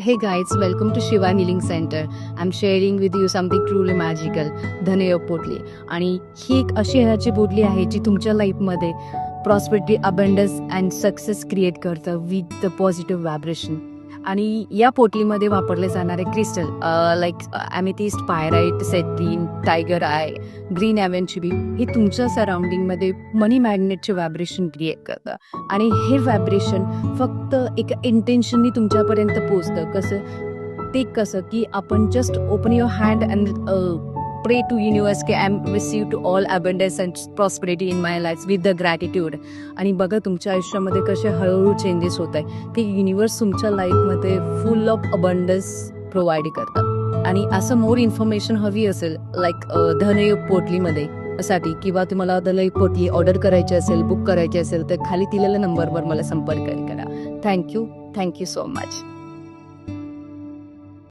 Hey guys, welcome to Shiva Healing Center. I'm sharing with you something truly magical, धनयोग पोटली. आणि ही एक अशी ह्याची पोटली आहे जी तुमच्या लाईफमध्ये prosperity, abundance and success create करतं विथ द पॉझिटिव्ह व्हायब्रेशन. आणि या पोटलीमध्ये वापरले जाणारे crystal like amethyst, pyrite, citrine, tiger eye, green aventurine हे तुमच्या सराउंडिंगमध्ये मनी मॅग्नेटचे व्हायब्रेशन क्रिएट करतं. आणि हे व्हायब्रेशन फक्त एक इंटेन्शननी तुमच्यापर्यंत पोचतं. कसं की आपण just open your hand and pray to universe की I am receive to all abundance and prosperity in my life with the gratitude. आणि बघा तुमच्या आयुष्यामध्ये कसे हळूहळू चेंजेस होत आहे की युनिवर्स तुमच्या लाईफमध्ये फुल ऑफ अबंडन्स प्रोव्हाइड करतात. आणि असं मोर इन्फॉर्मेशन हवी असेल लाईक धनयोग पोटलीमध्ये साठी किंवा तुम्हाला धनयोग पोटली ऑर्डर करायची असेल, बुक करायची असेल तर खाली दिलेल्या नंबरवर मला संपर्क करा. Thank you so much.